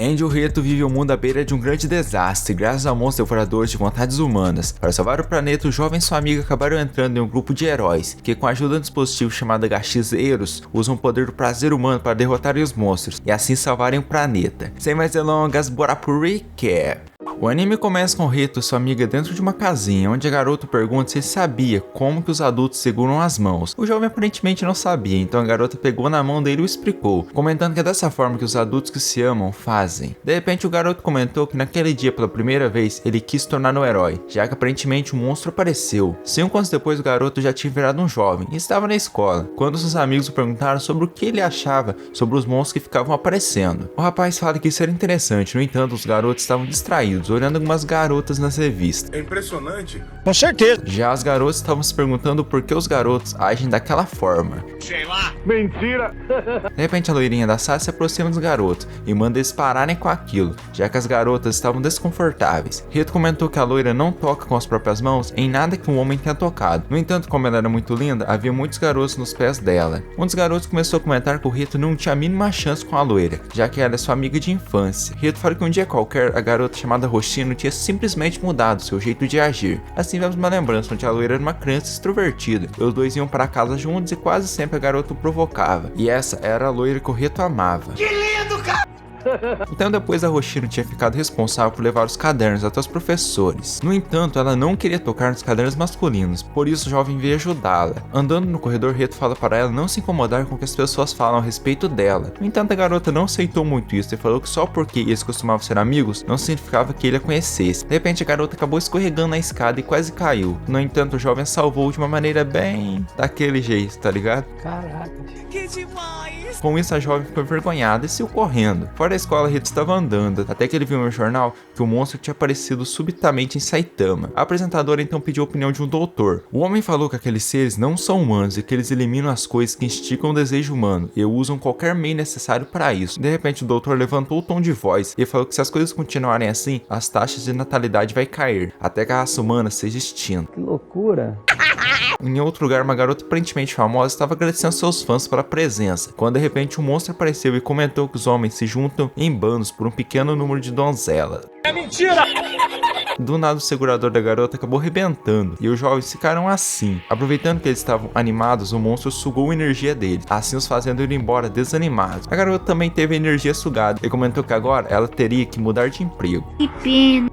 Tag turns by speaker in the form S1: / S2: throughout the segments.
S1: Andy Reto vive um mundo à beira de um grande desastre, graças a monstros devoradores de vontades humanas. Para salvar o planeta, o jovem e sua amiga acabaram entrando em um grupo de heróis, que com a ajuda de um dispositivo chamado HX-Eros, usam o poder do prazer humano para derrotarem os monstros, e assim salvarem o planeta. Sem mais delongas, bora pro recap. O anime começa com Reto e sua amiga dentro de uma casinha, onde a garota pergunta se ele sabia como que os adultos seguram as mãos. O jovem aparentemente não sabia, então a garota pegou na mão dele e o explicou, comentando que é dessa forma que os adultos que se amam fazem. De repente o garoto comentou que naquele dia pela primeira vez ele quis se tornar um herói, já que aparentemente um monstro apareceu. 5 anos depois o garoto já tinha virado um jovem e estava na escola, quando seus amigos o perguntaram sobre o que ele achava sobre os monstros que ficavam aparecendo. O rapaz fala que isso era interessante, no entanto os garotos estavam distraídos, olhando algumas garotas nas revistas.
S2: É impressionante.
S3: Com certeza.
S1: Já as garotas estavam se perguntando por que os garotos agem daquela forma.
S3: Sei lá. Mentira.
S1: De repente a loirinha da sala se aproxima dos garotos e manda eles pararem com aquilo, já que as garotas estavam desconfortáveis. Reto comentou que a loira não toca com as próprias mãos em nada que um homem tenha tocado. No entanto, como ela era muito linda, havia muitos garotos nos pés dela. Um dos garotos começou a comentar que o Reto não tinha a mínima chance com a loira, já que ela é sua amiga de infância. Reto fala que um dia qualquer, a garota chamada Roshino tinha simplesmente mudado seu jeito de agir. Assim vemos uma lembrança onde a loira era uma criança extrovertida, e os dois iam para casa juntos e quase sempre a garota o provocava. E essa era a loira que o Reto amava.
S3: Que lindo, cara!
S1: Então depois a Roshino tinha ficado responsável por levar os cadernos até os professores. No entanto, ela não queria tocar nos cadernos masculinos, por isso o jovem veio ajudá-la. Andando no corredor, Reto fala para ela não se incomodar com o que as pessoas falam a respeito dela. No entanto, a garota não aceitou muito isso e falou que só porque eles costumavam ser amigos, não significava que ele a conhecesse. De repente a garota acabou escorregando na escada e quase caiu. No entanto, o jovem a salvou de uma maneira bem daquele jeito, tá ligado?
S3: Caraca.
S4: Que demais!
S1: Com isso, a jovem ficou envergonhada e saiu correndo. Fora da escola, Reto estava andando, até que ele viu no jornal que o monstro tinha aparecido subitamente em Saitama. A apresentadora então pediu a opinião de um doutor. O homem falou que aqueles seres não são humanos e que eles eliminam as coisas que instigam o desejo humano e usam qualquer meio necessário para isso. De repente, o doutor levantou o tom de voz e falou que se as coisas continuarem assim, as taxas de natalidade vai cair, até que a raça humana seja extinta.
S5: Que loucura!
S1: Em outro lugar, uma garota aparentemente famosa estava agradecendo seus fãs pela presença, quando de repente um monstro apareceu e comentou que os homens se juntam em bandos por um pequeno número de donzelas.
S3: É mentira!
S1: Do nada o segurador da garota acabou rebentando, e os jovens ficaram assim. Aproveitando que eles estavam animados, o monstro sugou a energia deles, assim os fazendo ir embora desanimados. A garota também teve a energia sugada e comentou que agora ela teria que mudar de emprego.
S4: Que pena!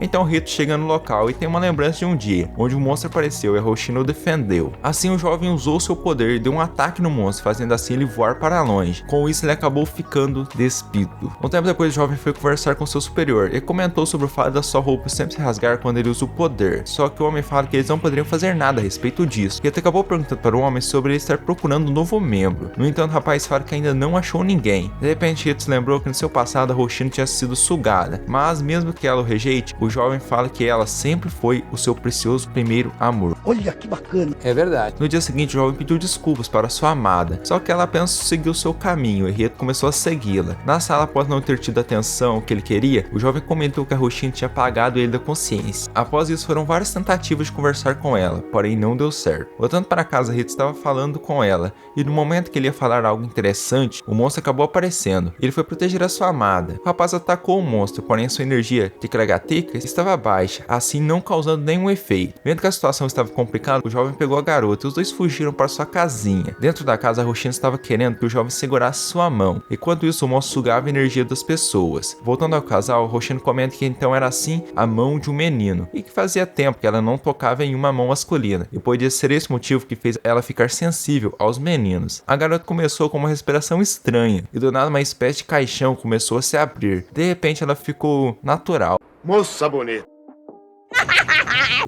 S1: Então Reto chega no local e tem uma lembrança de um dia, onde o monstro apareceu e a Roshino o defendeu. Assim o jovem usou seu poder e deu um ataque no monstro, fazendo assim ele voar para longe. Com isso ele acabou ficando despido. Um tempo depois o jovem foi conversar com seu superior e comentou sobre o fato da sua roupa sempre se rasgar quando ele usa o poder. Só que o homem fala que eles não poderiam fazer nada a respeito disso. Reto acabou perguntando para o homem sobre ele estar procurando um novo membro. No entanto o rapaz fala que ainda não achou ninguém. De repente Reto se lembrou que no seu passado a Roshino tinha sido sugada, mas mesmo que ela o rejeite, o jovem fala que ela sempre foi o seu precioso primeiro amor.
S3: Olha que bacana.
S5: É verdade.
S1: No dia seguinte, o jovem pediu desculpas para sua amada, só que ela apenas seguiu seu caminho e Reto começou a segui-la. Na sala, após não ter tido a atenção que ele queria, o jovem comentou que a Roshino tinha apagado ele da consciência. Após isso, foram várias tentativas de conversar com ela, porém não deu certo. Voltando para casa, Reto estava falando com ela, e no momento que ele ia falar algo interessante, o monstro acabou aparecendo. Ele foi proteger a sua amada. O rapaz atacou o monstro, porém sua energia de Kragatika estava baixa, assim não causando nenhum efeito. Vendo que a situação estava complicada, o jovem pegou a garota e os dois fugiram para sua casinha. Dentro da casa, a Roshino estava querendo que o jovem segurasse sua mão. Enquanto isso, o monstro sugava a energia das pessoas. Voltando ao casal, Roshino comenta que então era assim a mão de um menino, e que fazia tempo que ela não tocava em uma mão masculina, e podia ser esse motivo que fez ela ficar sensível aos meninos. A garota começou com uma respiração estranha, e do nada uma espécie de caixão começou a se abrir. De repente ela ficou natural.
S2: Moça bonita.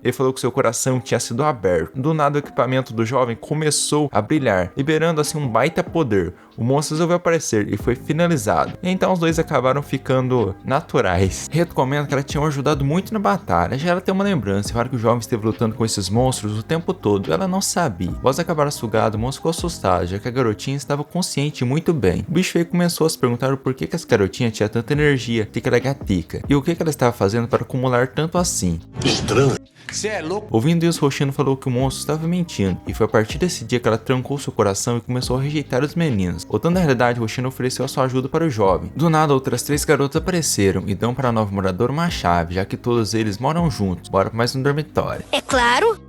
S1: Ele falou que seu coração tinha sido aberto. Do nada o equipamento do jovem começou a brilhar, liberando assim um baita poder. O monstro resolveu aparecer e foi finalizado. E então os dois acabaram ficando naturais. Reto comenta que ela tinha ajudado muito na batalha. Já ela tem uma lembrança, claro que o jovem esteve lutando com esses monstros o tempo todo. Ela não sabia. Após acabar sugado, o monstro ficou assustado, já que a garotinha estava consciente muito bem. O bicho feio começou a se perguntar o porquê que essa garotinha tinha tanta energia, tica-tica, e o que ela estava fazendo para acumular tanto assim.
S2: Estranho.
S5: Cê é louco?
S1: Ouvindo isso, Hoshino falou que o monstro estava mentindo, e foi a partir desse dia que ela trancou seu coração e começou a rejeitar os meninos. Voltando à realidade, Hoshino ofereceu a sua ajuda para o jovem. Do nada, outras 3 garotas apareceram e dão para a nova moradora uma chave, já que todos eles moram juntos, bora para mais um dormitório.
S4: É claro.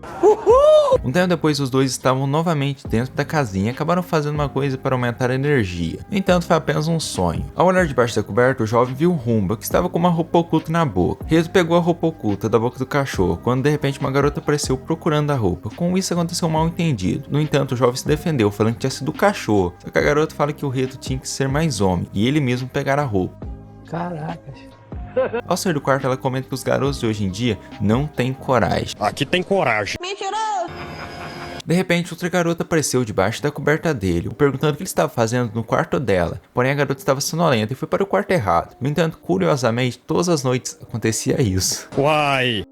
S1: Um tempo depois, os dois estavam novamente dentro da casinha e acabaram fazendo uma coisa para aumentar a energia. No entanto, foi apenas um sonho. Ao olhar debaixo da coberta, o jovem viu Rumba, que estava com uma roupa oculta na boca. Reto pegou a roupa oculta da boca do cachorro, quando de repente uma garota apareceu procurando a roupa. Com isso, aconteceu um mal entendido. No entanto, o jovem se defendeu, falando que tinha sido o cachorro. Só que a garota fala que o Reto tinha que ser mais homem, e ele mesmo pegar a roupa.
S3: Caracas.
S1: Ao sair do quarto, ela comenta que os garotos de hoje em dia não têm coragem.
S5: Aqui tem coragem.
S1: De repente, outra garota apareceu debaixo da coberta dele, perguntando o que ele estava fazendo no quarto dela. Porém, a garota estava sonolenta e foi para o quarto errado. No entanto, curiosamente, todas as noites acontecia isso.
S5: Uai.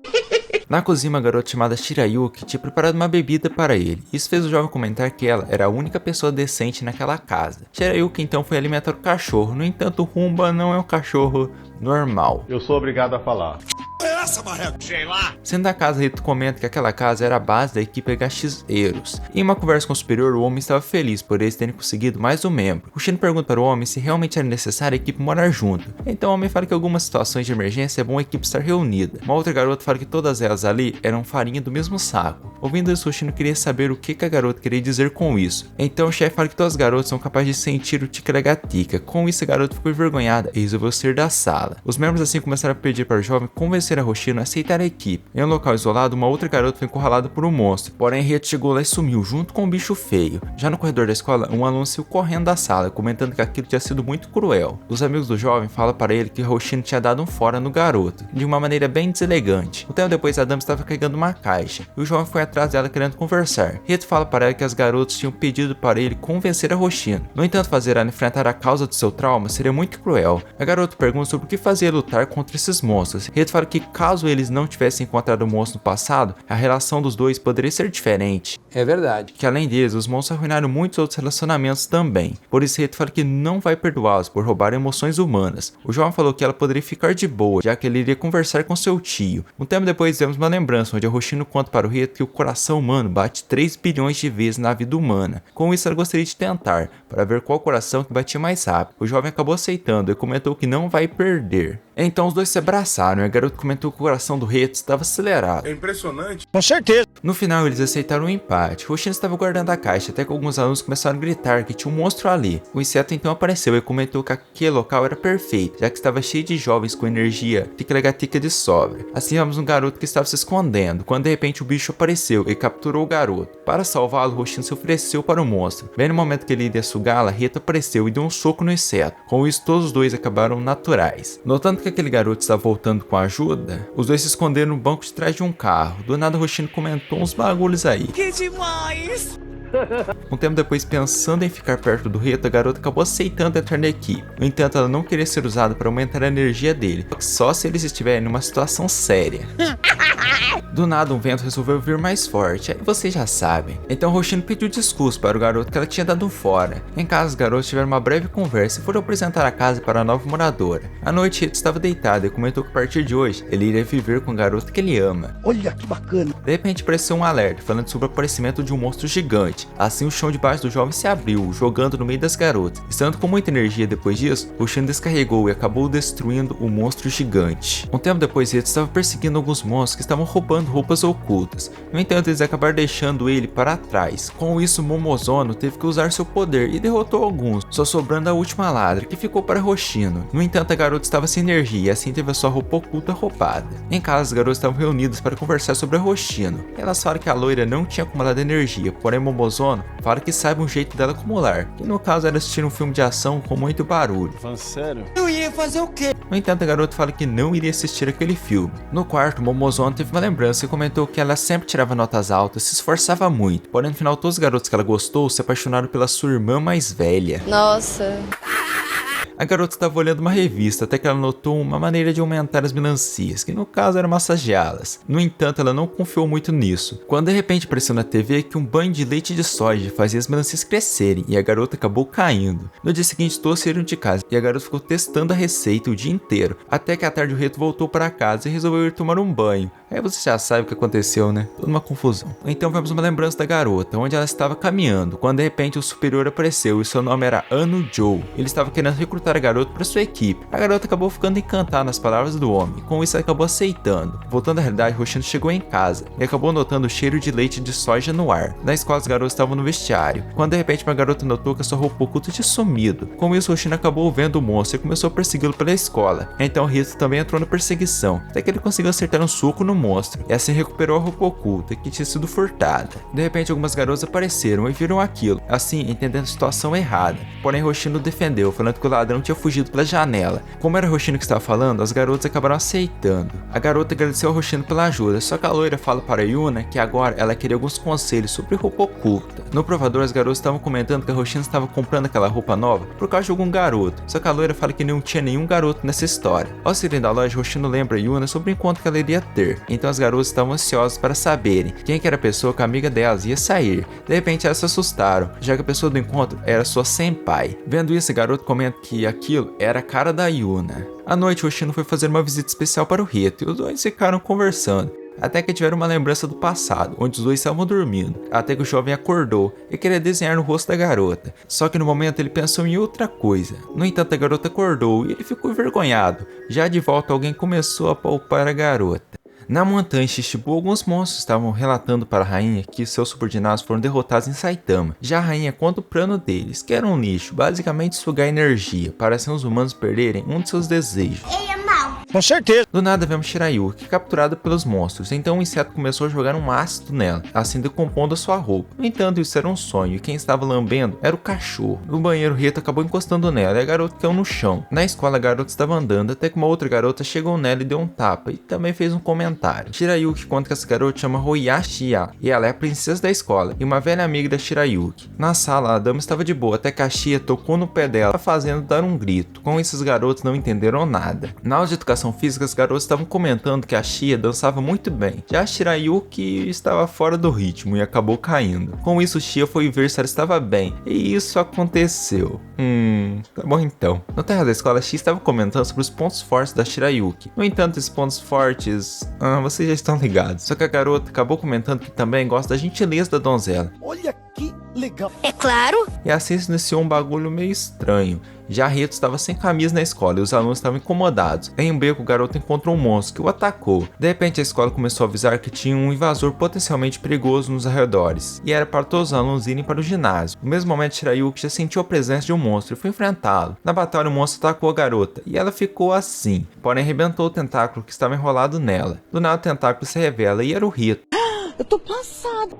S1: Na cozinha, uma garota chamada Shirayuki tinha preparado uma bebida para ele. Isso fez o jovem comentar que ela era a única pessoa decente naquela casa. Shirayuki então foi alimentar o cachorro. No entanto, o Rumba não é um cachorro normal.
S2: Eu sou obrigado a falar.
S1: Sendo da casa, Rito comenta que aquela casa era a base da equipe Gachizeiros. Em uma conversa com o superior, o homem estava feliz por eles terem conseguido mais um membro. O Shino pergunta para o homem se realmente era necessário a equipe morar junto. Então o homem fala que em algumas situações de emergência é bom a equipe estar reunida. Uma outra garota fala que todas elas ali eram farinha do mesmo saco. Ouvindo isso, o Shino queria saber o que a garota queria dizer com isso. Então o chefe fala que todas as garotas são capazes de sentir o ticaracatica. Com isso, a garota ficou envergonhada e resolveu sair da sala. Os membros assim começaram a pedir para o jovem convencer a Hoshino a aceitar a equipe. Em um local isolado, uma outra garota foi encurralada por um monstro, porém Rito chegou lá e sumiu junto com um bicho feio. Já no corredor da escola, um aluno saiu correndo da sala, comentando que aquilo tinha sido muito cruel. Os amigos do jovem falam para ele que Hoshino tinha dado um fora no garoto, de uma maneira bem deselegante. Um tempo depois, a dama estava carregando uma caixa, e o jovem foi atrás dela querendo conversar. Rito fala para ela que as garotas tinham pedido para ele convencer a Hoshino. No entanto, fazer ela enfrentar a causa do seu trauma seria muito cruel. A garota pergunta sobre o que fazia lutar contra esses monstros. Rito fala que caso eles não tivessem encontrado o monstro no passado, a relação dos dois poderia ser diferente.
S3: É verdade.
S1: Que além deles, os monstros arruinaram muitos outros relacionamentos também. Por isso, Rito fala que não vai perdoá-los por roubar emoções humanas. O jovem falou que ela poderia ficar de boa, já que ele iria conversar com seu tio. Um tempo depois, vemos uma lembrança onde a Hoshino conta para o Rito que o coração humano bate 3 bilhões de vezes na vida humana. Com isso, ela gostaria de tentar, para ver qual coração que batia mais rápido. O jovem acabou aceitando e comentou que não vai perder. Então os dois se abraçaram e a garota comentou que o coração do Rito estava acelerado.
S2: É impressionante.
S5: Com certeza.
S1: No final, eles aceitaram o empate. Hoshino estava guardando a caixa até que alguns alunos começaram a gritar que tinha um monstro ali. O inseto então apareceu e comentou que aquele local era perfeito, já que estava cheio de jovens com energia ticaracatica de sobra. Assim, vimos um garoto que estava se escondendo, quando de repente o bicho apareceu e capturou o garoto. Para salvá-lo, Hoshino se ofereceu para o monstro. Bem no momento que ele iria sugá-la, Rito apareceu e deu um soco no inseto. Com isso, todos os dois acabaram naturais. Notando que aquele garoto estava voltando com ajuda, os dois se esconderam no banco de trás de um carro. Do nada, Hoshino comentou uns bagulhos aí.
S4: Que demais.
S1: Um tempo depois, pensando em ficar perto do Rito, a garota acabou aceitando entrar na equipe. No entanto, ela não queria ser usada para aumentar a energia dele, só se eles estiverem numa situação séria. Do nada, um vento resolveu vir mais forte, aí vocês já sabem. Então Hoshino pediu desculpas para o garoto que ela tinha dado fora. Em casa, os garotos tiveram uma breve conversa e foram apresentar a casa para a nova moradora. À noite, Rito estava deitado e comentou que a partir de hoje, ele iria viver com o garoto que ele ama.
S3: Olha que bacana.
S1: De repente apareceu um alerta falando sobre o aparecimento de um monstro gigante. Assim, o chão debaixo do jovem se abriu, jogando no meio das garotas. Estando com muita energia depois disso, Hoshino descarregou e acabou destruindo o monstro gigante. Um tempo depois, Rito estava perseguindo alguns monstros que estavam roubando roupas ocultas. No entanto, eles acabaram deixando ele para trás. Com isso, Momozono teve que usar seu poder e derrotou alguns, só sobrando a última ladra, que ficou para Hoshino. No entanto, a garota estava sem energia e assim teve a sua roupa oculta roubada. Em casa, as garotas estavam reunidas para conversar sobre a Hoshino. Elas falam que a loira não tinha acumulado energia, porém Momozono fala que sabe um jeito dela acumular, que no caso era assistir um filme de ação com muito barulho.
S5: Falando sério?
S4: Eu ia fazer o quê?
S1: No entanto, a garota fala que não iria assistir aquele filme. No quarto, Momozono teve uma lembrança e comentou que ela sempre tirava notas altas, se esforçava muito, porém no final todos os garotos que ela gostou se apaixonaram pela sua irmã mais velha.
S6: Nossa.
S1: A garota estava olhando uma revista até que ela notou uma maneira de aumentar as melancias, que no caso era massageá-las. No entanto, ela não confiou muito nisso, quando de repente apareceu na TV que um banho de leite de soja fazia as melancias crescerem e a garota acabou caindo. No dia seguinte, todos saíram de casa e a garota ficou testando a receita o dia inteiro, até que à tarde o Rito voltou para casa e resolveu ir tomar um banho. Aí você já sabe o que aconteceu, né? Toda uma confusão. Então vemos uma lembrança da garota, onde ela estava caminhando, quando de repente o superior apareceu e seu nome era Ano Joe. Ele estava querendo recrutar a garota para sua equipe. A garota acabou ficando encantada nas palavras do homem, com isso ela acabou aceitando. Voltando à realidade, Hoshino chegou em casa e acabou notando o cheiro de leite de soja no ar. Na escola as garotas estavam no vestiário, quando de repente uma garota notou que a sua roupa oculta tinha sumido. Com isso Hoshino acabou vendo o monstro e começou a persegui-lo pela escola. Então Rito também entrou na perseguição, até que ele conseguiu acertar um soco no monstro e assim recuperou a roupa oculta que tinha sido furtada. De repente algumas garotas apareceram e viram aquilo, assim entendendo a situação errada. Porém Hoshino defendeu, falando que o ladrão tinha fugido pela janela. Como era Hoshino que estava falando, as garotas acabaram aceitando. A garota agradeceu a Hoshino pela ajuda, só que a loira fala para Yuna que agora ela queria alguns conselhos sobre roupa oculta. No provador as garotas estavam comentando que a Hoshino estava comprando aquela roupa nova por causa de algum garoto, só que a loira fala que não tinha nenhum garoto nessa história. Ao saírem da loja, Hoshino lembra Yuna sobre o encontro que ela iria ter, então as garotas estavam ansiosas para saberem quem que era a pessoa que a amiga delas ia sair. De repente elas se assustaram, já que a pessoa do encontro era sua senpai. Vendo isso, a garota comenta que aquilo era a cara da Yuna. À noite, Hoshino foi fazer uma visita especial para o Rito e os dois ficaram conversando. Até que tiveram uma lembrança do passado, onde os dois estavam dormindo, até que o jovem acordou e queria desenhar no rosto da garota. Só que no momento ele pensou em outra coisa. No entanto, a garota acordou e ele ficou envergonhado. Já de volta, alguém começou a palpar a garota. Na montanha Shichibu, alguns monstros estavam relatando para a rainha que seus subordinados foram derrotados em Saitama. Já a rainha conta o plano deles, que era um lixo, basicamente sugar energia, para assim os humanos perderem um de seus desejos.
S3: Com certeza.
S1: Do nada vemos Shirayuki capturada pelos monstros, então o inseto começou a jogar um ácido nela, assim decompondo a sua roupa. No entanto, isso era um sonho e quem estava lambendo era o cachorro. No banheiro, Rito acabou encostando nela e a garota caiu no chão. Na escola, a garota estava andando até que uma outra garota chegou nela e deu um tapa e também fez um comentário. Shirayuki conta que essa garota chama Hoyashiya e ela é a princesa da escola e uma velha amiga da Shirayuki. Na sala, a dama estava de boa até que a Shia tocou no pé dela, fazendo dar um grito. Com isso, os garotos não entenderam nada. Na aula de educação física, as garotas estavam comentando que a Shia dançava muito bem, já a Shirayuki estava fora do ritmo e acabou caindo. Com isso, Shia foi ver se ela estava bem, e isso aconteceu. Tá bom então. No terra da escola, a Shia estava comentando sobre os pontos fortes da Shirayuki. No entanto, esses pontos fortes, vocês já estão ligados. Só que a garota acabou comentando que também gosta da gentileza da donzela.
S3: Olha que legal.
S5: É claro.
S1: E assim se iniciou um bagulho meio estranho. Já Rito estava sem camisa na escola e os alunos estavam incomodados. Em um beco, o garoto encontrou um monstro que o atacou. De repente, a escola começou a avisar que tinha um invasor potencialmente perigoso nos arredores, e era para todos os alunos irem para o ginásio. No mesmo momento, Shirayuki já sentiu a presença de um monstro e foi enfrentá-lo. Na batalha, o monstro atacou a garota, e ela ficou assim, porém arrebentou o tentáculo que estava enrolado nela. Do nada, o tentáculo se revela e era o Rito.
S4: Eu tô passado.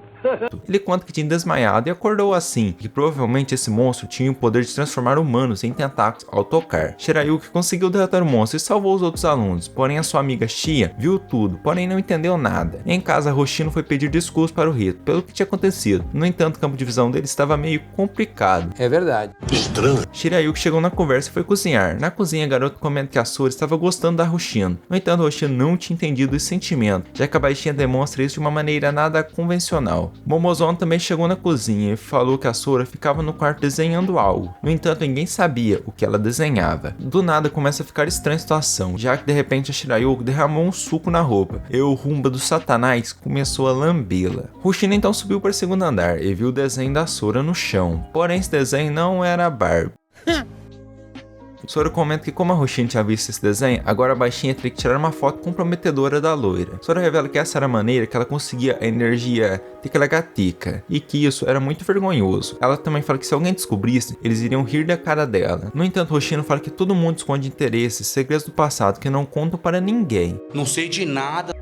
S1: Ele conta que tinha desmaiado e acordou assim, que provavelmente esse monstro tinha o poder de transformar humanos em tentáculos ao tocar. Shirayuki conseguiu derrotar o monstro e salvou os outros alunos, porém a sua amiga Shia viu tudo, porém não entendeu nada. Em casa, Hoshino foi pedir desculpas para o Rito pelo que tinha acontecido. No entanto, o campo de visão dele estava meio complicado.
S3: É verdade.
S2: Estranho.
S1: Shirayuki chegou na conversa e foi cozinhar. Na cozinha, a garota comenta que a Sora estava gostando da Hoshino. No entanto, Hoshino não tinha entendido esse sentimento, já que a baixinha demonstra isso de uma maneira nada convencional. Momozon também chegou na cozinha e falou que a Sora ficava no quarto desenhando algo. No entanto, ninguém sabia o que ela desenhava. Do nada começa a ficar estranha a situação, já que de repente a Shirayuki derramou um suco na roupa e o Rumba do Satanás começou a lambê-la. Hoshino então subiu para o segundo andar e viu o desenho da Sora no chão. Porém, esse desenho não era a Barbie. Sora comenta que como a Hoshino tinha visto esse desenho, agora a baixinha teria que tirar uma foto comprometedora da loira. Sora revela que essa era a maneira que ela conseguia a energia ticalacatica, e que isso era muito vergonhoso. Ela também fala que se alguém descobrisse, eles iriam rir da cara dela. No entanto, Hoshino fala que todo mundo esconde interesses, segredos do passado que não contam para ninguém.
S4: Não sei de nada.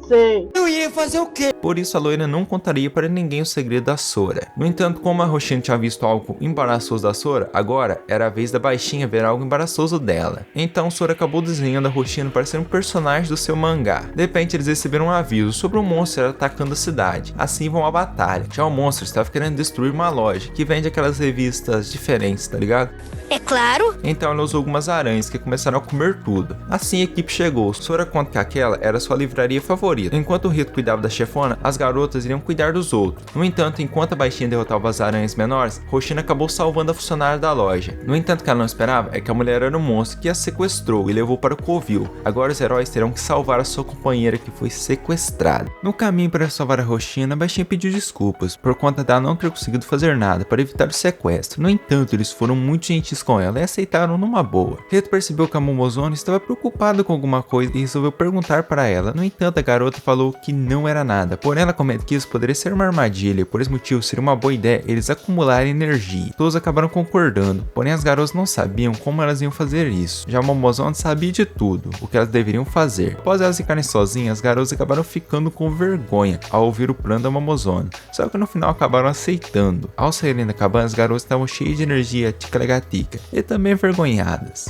S3: Sei.
S4: Eu ia fazer o quê?
S1: Por isso a loira não contaria para ninguém o segredo da Sora. No entanto, como a Hoshino tinha visto algo embaraçoso da Sora, agora era a vez da baixinha ver algo embaraçoso dela. Então Sora acabou desenhando a Hoshino para ser um personagem do seu mangá. De repente eles receberam um aviso sobre um monstro atacando a cidade. Assim vão à batalha. Já o monstro estava querendo destruir uma loja que vende aquelas revistas diferentes, tá ligado?
S5: É claro.
S1: Então ela usou algumas aranhas que começaram a comer tudo. Assim a equipe chegou. Sora conta que aquela era sua livraria favorita favorito. Enquanto o Rito cuidava da chefona, as garotas iriam cuidar dos outros. No entanto, enquanto a baixinha derrotava as aranhas menores, Roxina acabou salvando a funcionária da loja. No entanto, o que ela não esperava é que a mulher era um monstro que a sequestrou e levou para o covil. Agora os heróis terão que salvar a sua companheira que foi sequestrada. No caminho para salvar a Roxina, a baixinha pediu desculpas por conta dela não ter conseguido fazer nada para evitar o sequestro. No entanto, eles foram muito gentis com ela e aceitaram numa boa. Rito percebeu que a Momozone estava preocupada com alguma coisa e resolveu perguntar para ela. No entanto, a garota falou que não era nada, porém ela comenta que isso poderia ser uma armadilha e por esse motivo seria uma boa ideia eles acumularem energia. Todos acabaram concordando, porém as garotas não sabiam como elas iam fazer isso. Já a Momozone sabia de tudo, o que elas deveriam fazer. Após elas ficarem sozinhas, as garotas acabaram ficando com vergonha ao ouvir o plano da Momozone, só que no final acabaram aceitando. Ao saírem da cabana, as garotas estavam cheias de energia ticalegatica e também envergonhadas.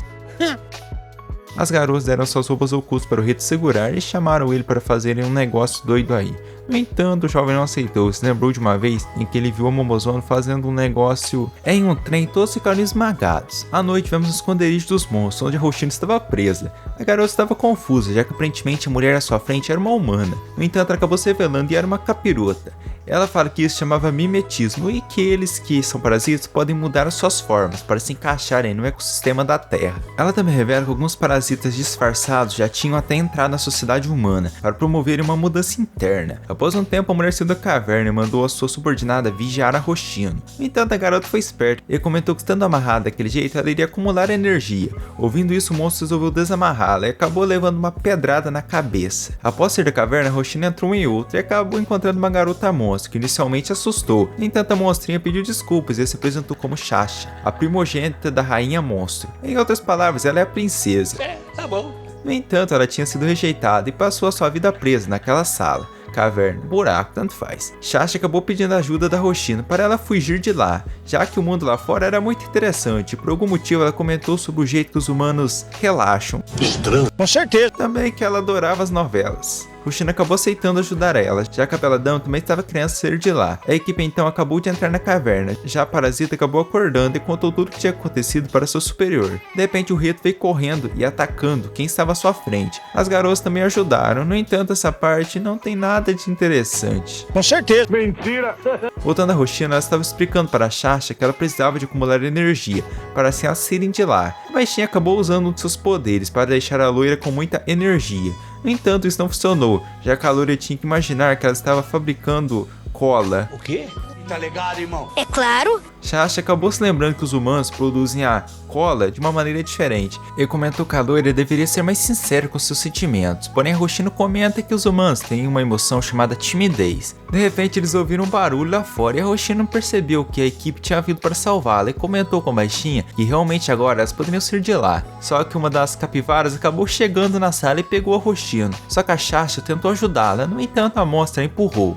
S1: As garotas deram suas roupas ocultas para o Rito segurar e chamaram ele para fazerem um negócio doido aí. No entanto, o jovem não aceitou, se lembrou de uma vez em que ele viu a Momozone fazendo um negócio em um trem e todos ficaram esmagados. À noite, vemos o esconderijo dos monstros, onde a Roxina estava presa. A garota estava confusa, já que aparentemente a mulher à sua frente era uma humana. No entanto, ela acabou se revelando e era uma capirota. Ela fala que isso chamava mimetismo e que eles que são parasitas podem mudar as suas formas para se encaixarem no ecossistema da Terra. Ela também revela que alguns parasitas disfarçados já tinham até entrado na sociedade humana para promover uma mudança interna. Após um tempo, a mulher saiu da caverna e mandou a sua subordinada vigiar a Roxina. No entanto, a garota foi esperta e comentou que estando amarrada daquele jeito, ela iria acumular energia. Ouvindo isso, o monstro resolveu desamarrá-la e acabou levando uma pedrada na cabeça. Após sair da caverna, a Roxina entrou em outra e acabou encontrando uma garota monstro que inicialmente assustou. No entanto, a monstrinha pediu desculpas e se apresentou como Shasha, a primogênita da rainha monstro. Em outras palavras, ela é a princesa.
S4: Tá bom.
S1: No entanto, ela tinha sido rejeitada e passou a sua vida presa naquela sala. Caverna, buraco, tanto faz. Shasha acabou pedindo ajuda da Roxina para ela fugir de lá, já que o mundo lá fora era muito interessante e por algum motivo ela comentou sobre o jeito que os humanos relaxam.
S2: Estranho.
S3: Com certeza.
S1: Também que ela adorava as novelas. Roxina acabou aceitando ajudar ela, já que a Bela Dama também estava querendo sair de lá. A equipe então acabou de entrar na caverna, já a Parasita acabou acordando e contou tudo o que tinha acontecido para seu superior. De repente o Rito veio correndo e atacando quem estava à sua frente. As garotas também ajudaram, no entanto essa parte não tem nada de interessante.
S3: Com certeza.
S2: Mentira.
S1: Voltando a Roxina, ela estava explicando para a Shasha que ela precisava de acumular energia, para assim elas saírem de lá. A baixinha acabou usando um de seus poderes para deixar a loira com muita energia. No entanto, isso não funcionou, já que a loira tinha que imaginar que ela estava fabricando cola.
S4: O quê? Tá ligado, irmão?
S5: É claro.
S1: Shasha acabou se lembrando que os humanos produzem a cola de uma maneira diferente. Ele comentou que a loira deveria ser mais sincera com seus sentimentos, porém a Roxina comenta que os humanos têm uma emoção chamada timidez. De repente eles ouviram um barulho lá fora e a Roxina percebeu que a equipe tinha vindo para salvá-la e comentou com a baixinha que realmente agora elas poderiam sair de lá. Só que uma das capivaras acabou chegando na sala e pegou a Roxina. Só que a Shasha tentou ajudá-la, no entanto a monstra a empurrou.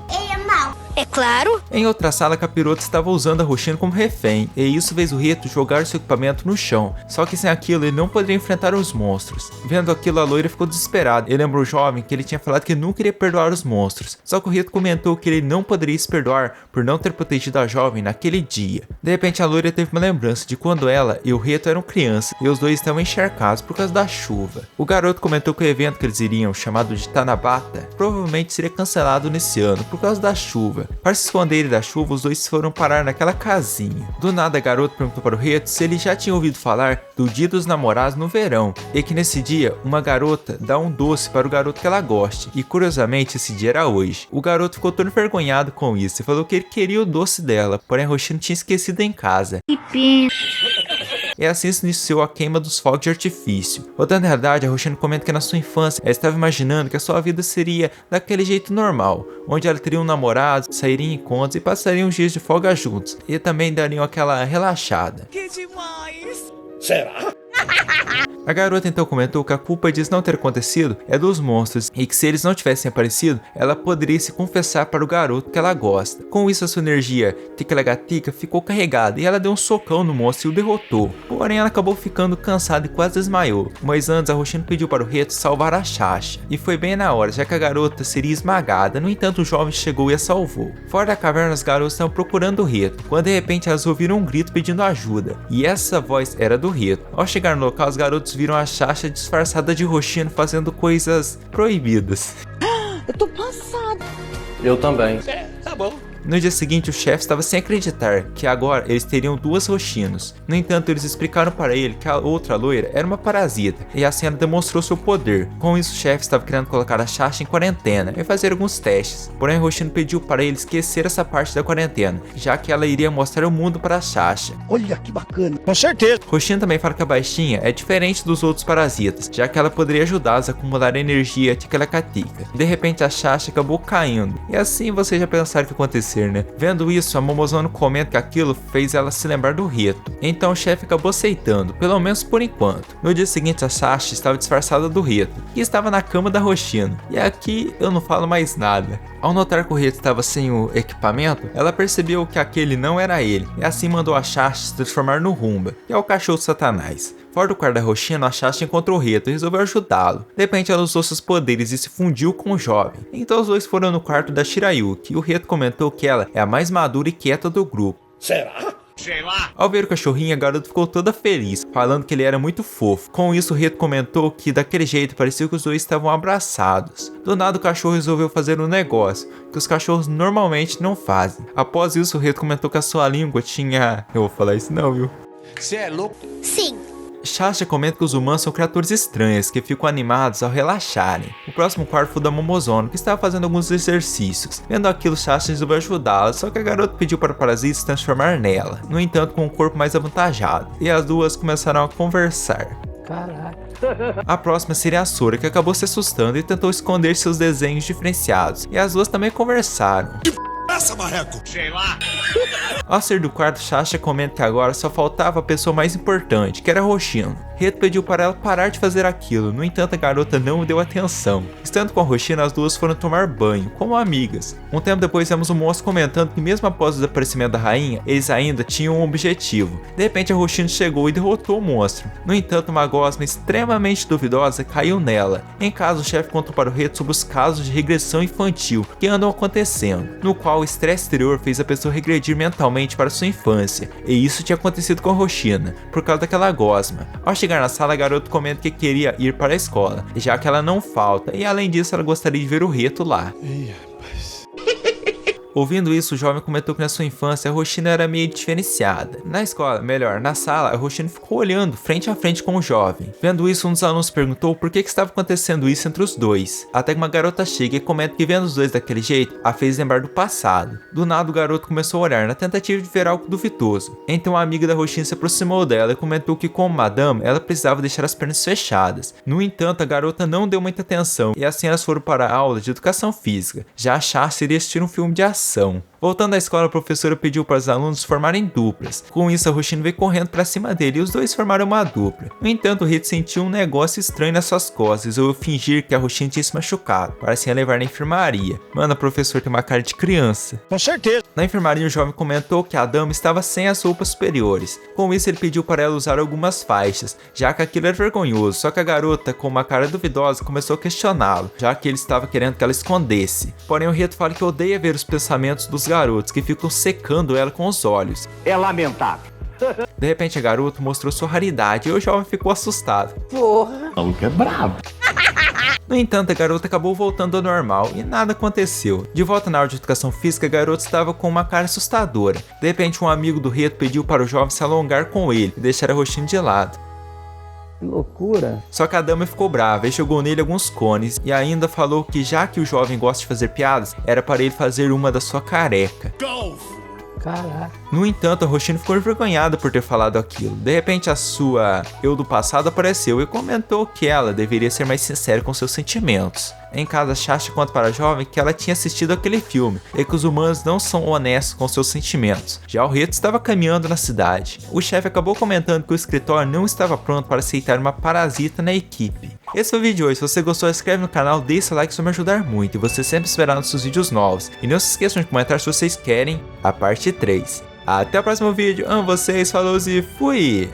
S5: É claro.
S1: Em outra sala, a capirota estava usando a Roxina como refém, e isso fez o Rito jogar seu equipamento no chão. Só que sem aquilo, ele não poderia enfrentar os monstros. Vendo aquilo, a loira ficou desesperada. Ele lembrou o jovem que ele tinha falado que nunca iria perdoar os monstros. Só que o Rito comentou que ele não poderia se perdoar por não ter protegido a jovem naquele dia. De repente, a loira teve uma lembrança de quando ela e o Rito eram crianças, e os dois estavam encharcados por causa da chuva. O garoto comentou que o evento que eles iriam, chamado de Tanabata, provavelmente seria cancelado nesse ano por causa da chuva. Para se esconderem da chuva, os dois foram parar naquela casinha. Do nada, a garota perguntou para o Rito se ele já tinha ouvido falar do Dia dos Namorados no verão, e que nesse dia, uma garota dá um doce para o garoto que ela goste, e curiosamente esse dia era hoje. O garoto ficou todo envergonhado com isso e falou que ele queria o doce dela, porém a Roxina tinha esquecido em casa.
S5: Que pena.
S1: E assim se iniciou a queima dos fogos de artifício. Voltando à realidade, a Roxina comenta que na sua infância ela estava imaginando que a sua vida seria daquele jeito normal, onde ela teria um namorado, sairia em encontros e passariam os dias de folga juntos, e também dariam aquela relaxada.
S4: Que demais!
S2: Será?
S1: A garota então comentou que a culpa disso não ter acontecido é dos monstros e que se eles não tivessem aparecido, ela poderia se confessar para o garoto que ela gosta. Com isso, a sua energia ticalegatica ficou carregada e ela deu um socão no monstro e o derrotou. Porém, ela acabou ficando cansada e quase desmaiou. Mas antes, a Roxina pediu para o Rito salvar a Shasha. E foi bem na hora, já que a garota seria esmagada. No entanto, o jovem chegou e a salvou. Fora da caverna, os garotos estavam procurando o Rito, quando de repente elas ouviram um grito pedindo ajuda. E essa voz era do Rito. Ao chegar no local, os garotos viram a Shasha disfarçada de Roxina fazendo coisas proibidas.
S4: Eu tô
S6: Eu também.
S4: Tá bom.
S1: No dia seguinte, o chefe estava sem acreditar que agora eles teriam duas Roshinos. No entanto, eles explicaram para ele que a outra loira era uma parasita, e assim ela demonstrou seu poder. Com isso, o chefe estava querendo colocar a Sasha em quarentena e fazer alguns testes. Porém, a Roshino pediu para ele esquecer essa parte da quarentena, já que ela iria mostrar o mundo para a Sasha.
S3: Olha que bacana. Com certeza.
S1: Roshino também fala que a baixinha é diferente dos outros parasitas, já que ela poderia ajudá-los a acumular energia Ticalacatica. De repente, a Sasha acabou caindo, e assim vocês já pensaram o que aconteceu, né? Vendo isso, a Momozono comenta que aquilo fez ela se lembrar do Reto. Então o chefe acabou aceitando, pelo menos por enquanto. No dia seguinte, a Sasha estava disfarçada do Reto e estava na cama da Roshino. E aqui eu não falo mais nada. Ao notar que o Reto estava sem o equipamento, ela percebeu que aquele não era ele, e assim mandou a Sasha se transformar no Rumba, que é o cachorro de Satanás. Fora do quarto da Roshino, a Sasha encontrou o Reto e resolveu ajudá-lo. De repente, ela usou seus poderes e se fundiu com o jovem. Então os dois foram no quarto da Shirayuki, e o Reto comentou que ela é a mais madura e quieta do grupo.
S2: Será?
S4: Sei lá.
S1: Ao ver o cachorrinho, a garota ficou toda feliz, falando que ele era muito fofo. Com isso, o Reto comentou que daquele jeito parecia que os dois estavam abraçados. Do nada, o cachorro resolveu fazer um negócio que os cachorros normalmente não fazem. Após isso, o Reto comentou que a sua língua tinha... Eu vou falar isso não, viu?
S4: Você é louco?
S5: Sim.
S1: Sasha comenta que os humanos são criaturas estranhas que ficam animados ao relaxarem. O próximo quarto foi da Momozono, que estava fazendo alguns exercícios. Vendo aquilo, Sasha resolveu ajudá-la, só que a garota pediu para o parasita se transformar nela, no entanto com um corpo mais avantajado, e as duas começaram a conversar.
S3: Caraca.
S1: A próxima seria a Sora, que acabou se assustando e tentou esconder seus desenhos diferenciados, e as duas também conversaram.
S2: Essa, marreco!
S4: Sei lá.
S1: Ao sair do quarto, Sasha comenta que agora só faltava a pessoa mais importante, que era a Roshino. Reto pediu para ela parar de fazer aquilo, no entanto a garota não deu atenção. Estando com a Roshino, as duas foram tomar banho, como amigas. Um tempo depois vemos o monstro comentando que mesmo após o desaparecimento da rainha, eles ainda tinham um objetivo. De repente a Roshino chegou e derrotou o monstro. No entanto, uma gosma extremamente duvidosa caiu nela. Em casa, o chefe contou para o Reto sobre os casos de regressão infantil que andam acontecendo, no qual o estresse exterior fez a pessoa regredir mentalmente para sua infância, e isso tinha acontecido com a Roshino, por causa daquela gosma. Ao chegar na sala, a garota comenta que queria ir para a escola, já que ela não falta, e além disso ela gostaria de ver o Reto lá. Ouvindo isso, o jovem comentou que na sua infância a Roshino era meio diferenciada. Na escola, melhor, na sala, a Roshino ficou olhando frente a frente com o jovem. Vendo isso, um dos alunos perguntou por que estava acontecendo isso entre os dois. Até que uma garota chega e comenta que vendo os dois daquele jeito, a fez lembrar do passado. Do nada, o garoto começou a olhar na tentativa de ver algo duvidoso. Então a amiga da Roshino se aproximou dela e comentou que como madame, ela precisava deixar as pernas fechadas. No entanto, a garota não deu muita atenção e assim elas foram para a aula de educação física. Já a Sasha iria assistir um filme de ação. Voltando à escola, a professora pediu para os alunos formarem duplas. Com isso, a Roshino veio correndo para cima dele e os dois formaram uma dupla. No entanto, o Reto sentiu um negócio estranho nas suas costas e resolveu fingir que a Roshino tinha se machucado, para assim a levar na enfermaria. Mano, a professora tem uma cara de criança.
S3: Com certeza.
S1: Na enfermaria, o jovem comentou que a dama estava sem as roupas superiores. Com isso, ele pediu para ela usar algumas faixas, já que aquilo era vergonhoso. Só que a garota, com uma cara duvidosa, começou a questioná-lo, já que ele estava querendo que ela escondesse. Porém, o Reto fala que odeia ver os pensamentos dos garotos, que ficam secando ela com os olhos.
S4: É lamentável.
S1: De repente, a garota mostrou sua raridade e o jovem ficou assustado.
S2: Maluco é brabo.
S1: No entanto, a garota acabou voltando ao normal e nada aconteceu. De volta na aula de educação física, a garota estava com uma cara assustadora. De repente, um amigo do Reto pediu para o jovem se alongar com ele e deixar a Roshino de lado.
S3: Que loucura.
S1: Só que a dama ficou brava e jogou nele alguns cones e ainda falou que já que o jovem gosta de fazer piadas, era para ele fazer uma da sua careca.
S3: Caraca.
S1: No entanto, a Roshino ficou envergonhada por ter falado aquilo. De repente, a sua eu do passado apareceu e comentou que ela deveria ser mais sincera com seus sentimentos. Em casa, Sasha conta para a jovem que ela tinha assistido aquele filme e que os humanos não são honestos com seus sentimentos. Já o Reto estava caminhando na cidade. O chefe acabou comentando que o escritório não estava pronto para aceitar uma parasita na equipe. Esse foi o vídeo de hoje. Se você gostou, se inscreve no canal, deixa seu like, isso vai me ajudar muito. E você sempre esperar nossos vídeos novos. E não se esqueçam de comentar se vocês querem a parte 3. Até o próximo vídeo. Amo vocês, falou e fui!